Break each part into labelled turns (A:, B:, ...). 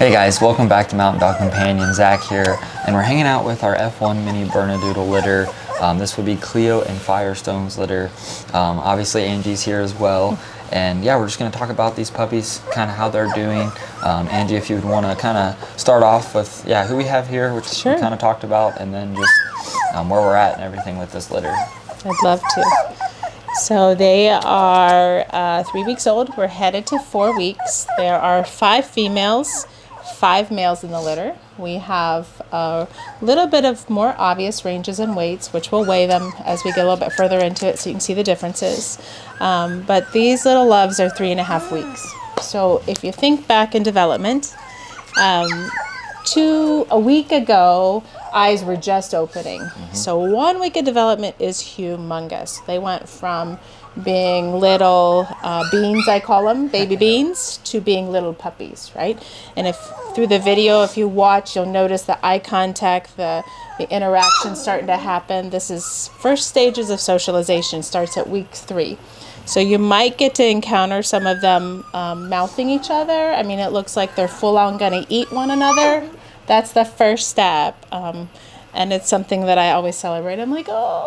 A: Hey guys, welcome back to Mountain Dog Companion. Zach here, and we're hanging out with our F1 mini Bernedoodle litter. This would be Cleo and Firestone's litter. Obviously Angie's here as well, and yeah, we're just going to talk about these puppies, kind of how they're doing. Angie, if you would want to kind of start off with who we have here, which
B: Sure.
A: we kind of talked about, and then just where we're at and everything with this litter.
B: I'd love to. So they are 3 weeks old. We're headed to 4 weeks. There are 5 females, 5 males in the litter. We have a little bit of more obvious ranges and weights, which we'll weigh them as we get a little bit further into it so you can see the differences. But these little loves are 3.5 weeks. So if you think back in development, a week ago, eyes were just opening. So 1 week of development is humongous. They went from being little beans, I call them, baby beans, to being little puppies, right? And if through the video, if you watch, you'll notice the eye contact, the interaction starting to happen. This is first stages of socialization, starts at week 3. So you might get to encounter some of them mouthing each other. I mean, it looks like they're full on gonna eat one another. That's the first step. And it's something that I always celebrate. I'm like, oh,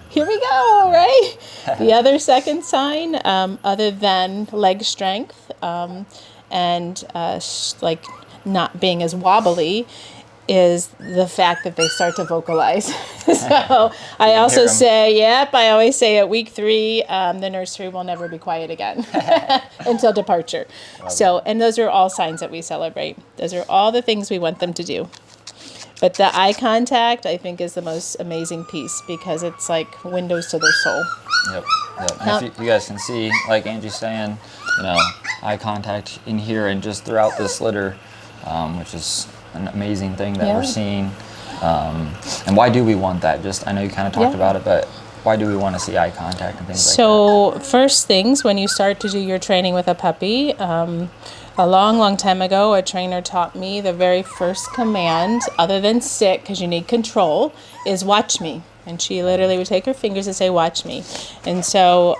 B: here we go, right? The other second sign, other than leg strength and like not being as wobbly, is the fact that they start to vocalize. So I also say, I always say at week 3, the nursery will never be quiet again until departure. So, and those are all signs that we celebrate. Those are all the things we want them to do. But the eye contact, I think, is the most amazing piece because it's like windows to their soul.
A: Yep. And if you guys can see, like Angie's saying, eye contact in here and just throughout this litter, which is an amazing thing that we're seeing. And why do we want that? Just, I know you kind of talked about it, but why do we want to see eye contact and things like that?
B: So first things, when you start to do your training with a puppy, a long time ago, a trainer taught me the very first command, other than sit, because you need control, is watch me. And she literally would take her fingers and say, watch me. And so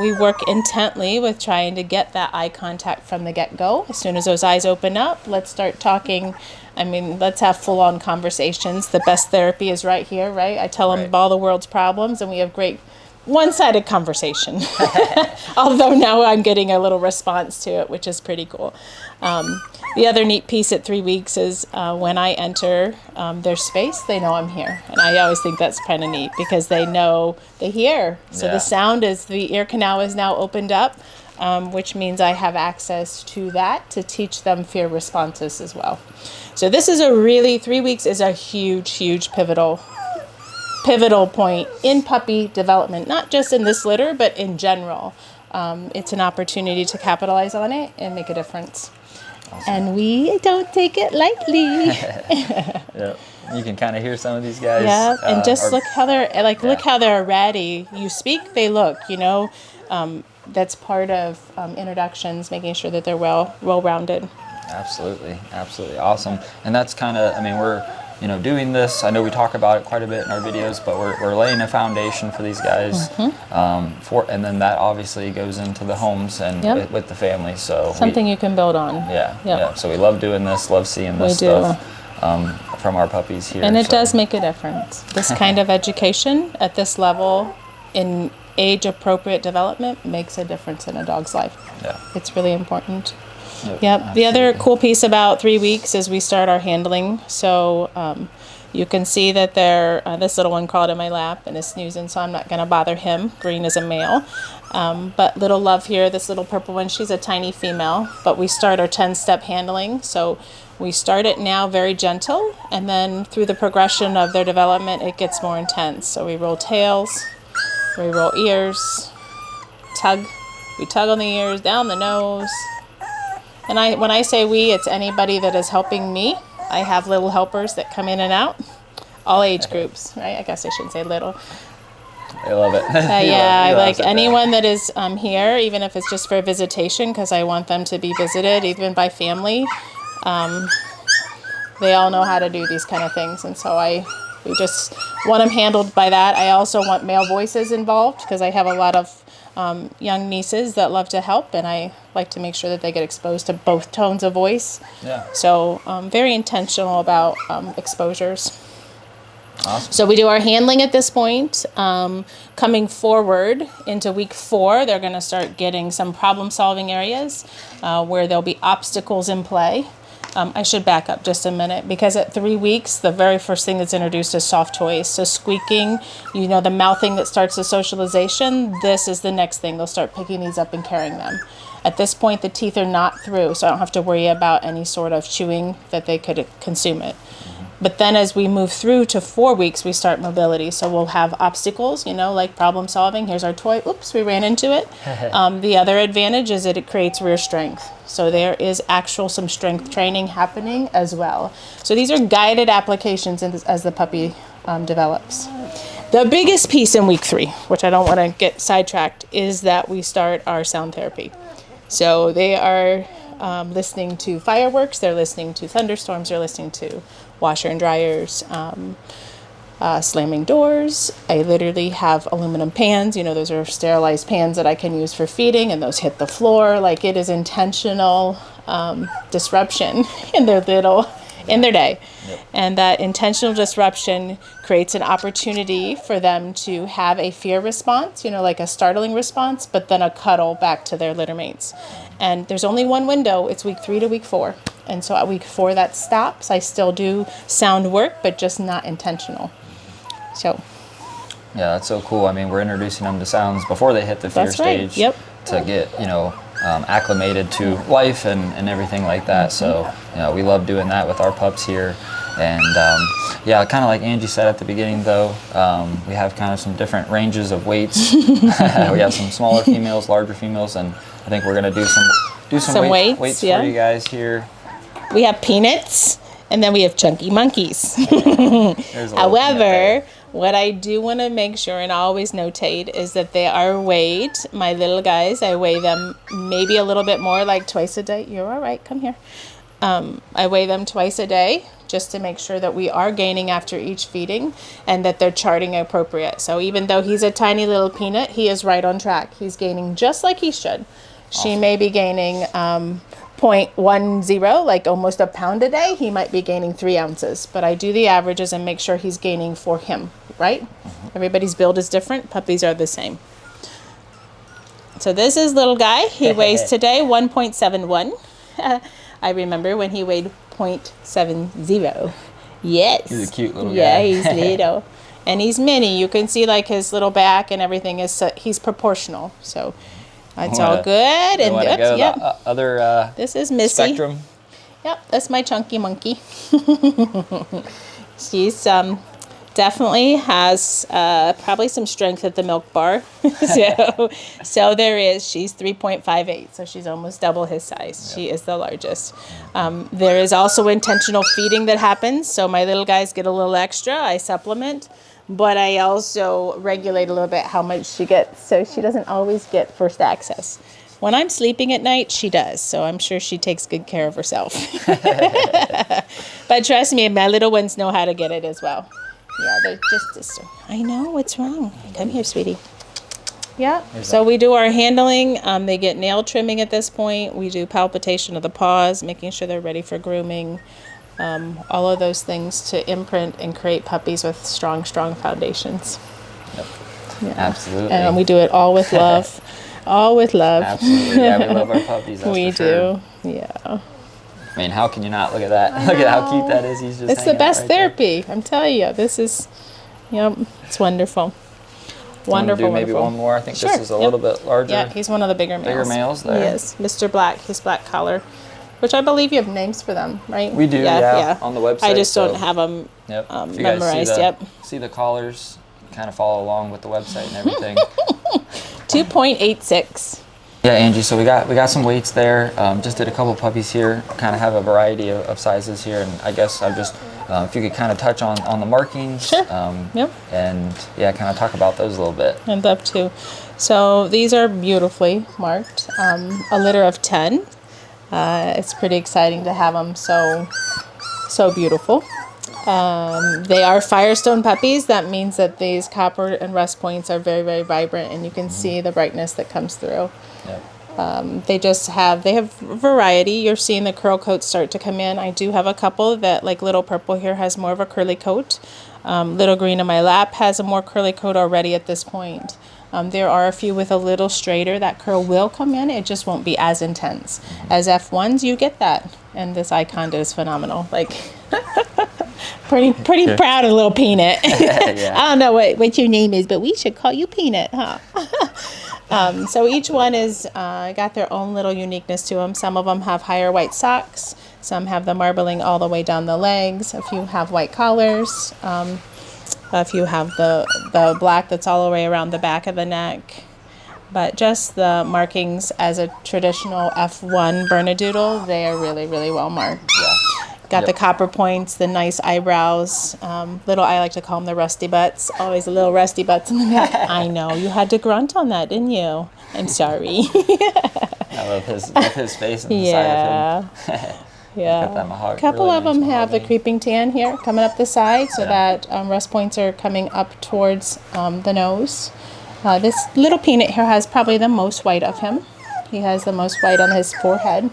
B: we work intently with trying to get that eye contact from the get-go. As soon as those eyes open up, let's start talking. I mean, let's have full-on conversations. The best therapy is right here, right? I tell them all the world's problems, and we have great one-sided conversation. Although now I'm getting a little response to it, which is pretty cool. The other neat piece at 3 weeks is when I enter their space, they know I'm here. And I always think that's kind of neat because they know they hear. So the sound is, the ear canal is now opened up, which means I have access to that to teach them fear responses as well. So this is 3 weeks is a huge pivotal point in puppy development, not just in this litter, but in general. It's an opportunity to capitalize on it and make a difference. Awesome. And we don't take it lightly.
A: You can kind of hear some of these guys.
B: And just look how they're look how they're ready. You speak, they look. That's part of introductions, making sure that they're well-rounded.
A: Absolutely, awesome. And that's kind of, I mean, we're doing this. I know we talk about it quite a bit in our videos, but we're laying a foundation for these guys. And then that obviously goes into the homes and with the family. So
B: something you can build on.
A: So we love doing this, love seeing this stuff from our puppies here.
B: And it does make a difference. This kind of education at this level in age-appropriate development makes a difference in a dog's life. It's really important. The other cool piece about 3 weeks is we start our handling. So you can see that this little one crawled in my lap and is snoozing, so I'm not going to bother him. Green is a male. But little Love here, this little purple one, she's a tiny female. But we start our 10-step handling. So we start it now very gentle, and then through the progression of their development, it gets more intense. So we roll tails, we roll ears, tug. We tug on the ears, down the nose. And when I say we, it's anybody that is helping me. I have little helpers that come in and out, all age groups, right? I guess I shouldn't say little.
A: I love it.
B: I like anyone that is here, even if it's just for a visitation, because I want them to be visited, even by family. They all know how to do these kind of things, and so we just want them handled by that. I also want male voices involved because I have a lot of young nieces that love to help, and I like to make sure that they get exposed to both tones of voice.
A: Yeah.
B: So very intentional about exposures.
A: Awesome.
B: So we do our handling at this point. Coming forward into week 4, they're going to start getting some problem-solving areas where there'll be obstacles in play. I should back up just a minute, because at 3 weeks, the very first thing that's introduced is soft toys. So squeaking, you know, the mouthing that starts the socialization, this is the next thing. They'll start picking these up and carrying them. At this point, the teeth are not through, so I don't have to worry about any sort of chewing that they could consume it. But then as we move through to 4 weeks, we start mobility. So we'll have obstacles, you know, like problem solving. Here's our toy. Oops, we ran into it. The other advantage is that it creates rear strength. So there is some strength training happening as well. So these are guided applications as the puppy develops. The biggest piece in week 3, which I don't want to get sidetracked, is that we start our sound therapy. So they are listening to fireworks, they're listening to thunderstorms, they're listening to washer and dryers, slamming doors. I literally have aluminum pans, you know, those are sterilized pans that I can use for feeding, and those hit the floor. Like, it is intentional disruption in their day.
A: Yep.
B: And that intentional disruption creates an opportunity for them to have a fear response, you know, like a startling response, but then a cuddle back to their litter mates. And there's only one window. It's week 3 to week 4. And so at week 4, that stops. I still do sound work, but just not intentional. So.
A: Yeah, that's so cool. I mean, we're introducing them to sounds before they hit the fear stage.
B: Yep.
A: To get, you know, acclimated to life and everything like that. So, you know, we love doing that with our pups here. And yeah, kind of like Angie said at the beginning, though, we have kind of some different ranges of weights. We have some smaller females, larger females, and I think we're gonna do some weights
B: yeah.
A: for you guys here.
B: We have peanuts, and then we have chunky monkeys.
A: There's a little peanut there.
B: However, what I do want to make sure and always notate is that they are weighed. My little guys, I weigh them maybe a little bit more, like twice a day. You're all right, come here. I weigh them twice a day just to make sure that we are gaining after each feeding and that they're charting appropriate. So even though he's a tiny little peanut, he is right on track. He's gaining just like he should. Awesome. She may be gaining 0.10, like almost a pound a day. He might be gaining 3 ounces, but I do the averages and make sure he's gaining for him, right? Mm-hmm. Everybody's build is different. Puppies are the same. So this is little guy. He weighs today 1.71. I remember when he weighed 0.70. Yes.
A: He's a cute little guy.
B: Yeah, he's little. And he's mini. You can see like his little back and everything is, he's proportional. So it's all good. And yep.
A: Other
B: this is Missy.
A: spectrum.
B: Yep, that's my chunky monkey. She's definitely has probably some strength at the milk bar. so there is. She's 3.58, so she's almost double his size. Yep. She is the largest. There is also intentional feeding that happens. So my little guys get a little extra. I supplement. But I also regulate a little bit how much she gets, so she doesn't always get first access. When I'm sleeping at night, she does, so I'm sure she takes good care of herself. But trust me, my little ones know how to get it as well. Yeah, they're just I know, what's wrong? Come here, sweetie. Yeah, so we do our handling. They get nail trimming at this point. We do palpitation of the paws, making sure they're ready for grooming. All of those things to imprint and create puppies with strong foundations.
A: Yep.
B: Yeah.
A: Absolutely.
B: And we do it all with love. All with love.
A: Absolutely. Yeah, we love our puppies. That's
B: we
A: for sure.
B: do. Yeah.
A: I mean, how can you not look at that? Look at how cute that is. He's just
B: it's the best
A: right
B: therapy. I'm telling you. This is, it's wonderful. Wonderful.
A: Do maybe one more. I think this is a little bit larger.
B: Yeah, he's one of the bigger males.
A: Bigger males there.
B: He is. Mr. Black. His black collar. Which I believe you have names for them, right?
A: We do, yeah. On the website.
B: I just don't have them memorized yet.
A: See the collars, kind of follow along with the website and everything.
B: 2.86.
A: Yeah, Angie, so we got some weights there. Just did a couple puppies here. Kind of have a variety of sizes here. And I guess I'm just, if you could kind of touch on the markings.
B: Sure.
A: Yep. And yeah, kind of talk about those a little bit.
B: I'd love to. So these are beautifully marked. A litter of 10. It's pretty exciting to have them so beautiful. They are Firestone puppies. That means that these copper and rust points are very, very vibrant, and you can see the brightness that comes through.
A: Yep.
B: They have variety. You're seeing the curl coats start to come in. I do have a couple that, like Little Purple here, has more of a curly coat. Little Green in my lap has a more curly coat already at this point. There are a few with a little straighter. That curl will come in. It just won't be as intense. As F1s, you get that. And this icon is phenomenal. Like, pretty proud of little Peanut.
A: Yeah.
B: I don't know what your name is, but we should call you Peanut, huh? So each one is got their own little uniqueness to them. Some of them have higher white socks. Some have the marbling all the way down the legs. A few have white collars. A few have the black that's all the way around the back of the neck. But just the markings as a traditional F1 Bernedoodle, they are really, really well marked.
A: Yeah.
B: Got the copper points, the nice eyebrows. I like to call them the rusty butts. Always a little rusty butts in the back. I know, you had to grunt on that, didn't you? I'm sorry.
A: I love his face and the side of him.
B: Yeah.
A: Got that
B: A couple
A: really
B: of them
A: nice
B: have the
A: mahogany.
B: creeping tan here coming up the side, so
A: Yeah.
B: that rust points are coming up towards the nose. This little Peanut here has probably the most white of him. He has the most white on his forehead.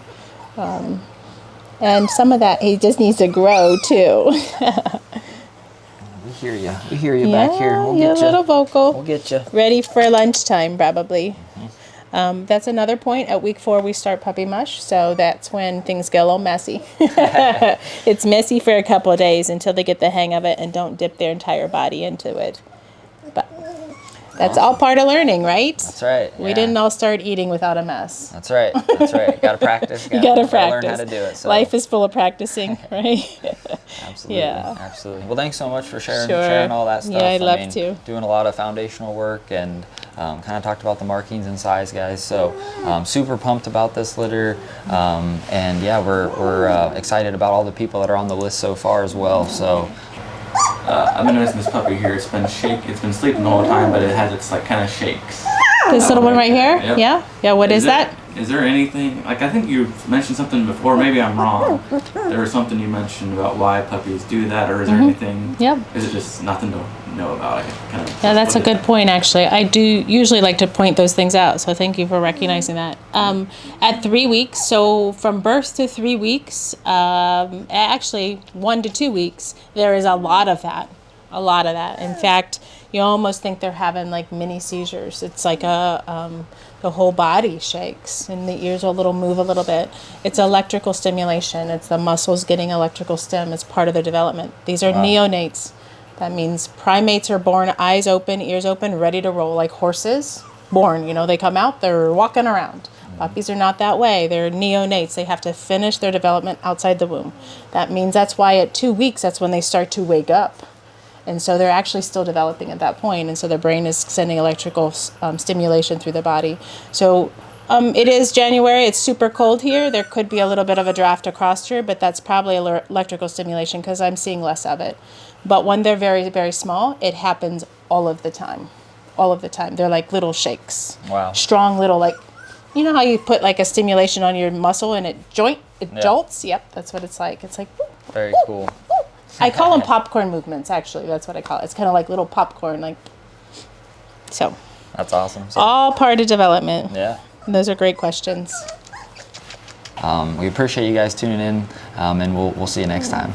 B: And some of that he just needs to grow too.
A: We hear you. We hear you back here. We'll
B: you're
A: get
B: a little
A: you.
B: vocal.
A: We'll get you.
B: Ready for lunchtime, probably. That's another point. At week 4, we start puppy mush, so that's when things get a little messy. It's messy for a couple of days until they get the hang of it and don't dip their entire body into it. But that's all part of learning, right?
A: That's right.
B: We
A: yeah.
B: didn't all start eating without a mess.
A: That's right. That's right. Got to practice.
B: You gotta
A: Learn
B: practice.
A: how to do it. So.
B: Life is full of practicing, right?
A: Absolutely.
B: Yeah.
A: Absolutely. Well, thanks so much for sharing
B: Sure.
A: all that stuff.
B: Yeah, I'd love to.
A: Doing a lot of foundational work and kind of talked about the markings and size, guys. So super pumped about this litter. And yeah, we're excited about all the people that are on the list so far as well. So.
C: I've been noticing this puppy here. It's been sleeping the whole time, but it has its like kind of shakes.
B: This little one right here?
C: Yep.
B: Yeah? Yeah, what is that?
C: Is there anything, like I think you mentioned something before, maybe I'm wrong. There was something you mentioned about why puppies do that, or is there anything?
B: Yep.
C: Is it just nothing to know about?
B: Yeah, that's a good point, actually. I do usually like to point those things out, so thank you for recognizing that. At 3 weeks, so from birth to 3 weeks, actually 1 to 2 weeks, there is a lot of that. A lot of that. In fact, you almost think they're having like mini seizures. It's like the whole body shakes and the ears will move a little bit. It's electrical stimulation. It's the muscles getting electrical stim. It's part of their development. These are neonates. That means primates are born eyes open, ears open, ready to roll, like horses. Born, they come out, they're walking around. Puppies are not that way. They're neonates. They have to finish their development outside the womb. That means that's why at 2 weeks, that's when they start to wake up. And so they're actually still developing at that point. And so their brain is sending electrical stimulation through the body. So it is January. It's super cold here. There could be a little bit of a draft across here, but that's probably electrical stimulation because I'm seeing less of it. But when they're very, very small, it happens all of the time. All of the time. They're like little shakes.
A: Wow.
B: Strong little, like, you know how you put like a stimulation on your muscle and it jolts? Yep, that's what it's like. It's like, whoop,
A: Very cool.
B: I call them popcorn movements, actually. That's what I call it. It's kind of like little popcorn, like, so.
A: That's awesome. So,
B: All part of development.
A: yeah.
B: Those are great questions.
A: We appreciate you guys tuning in, and we'll see you next time.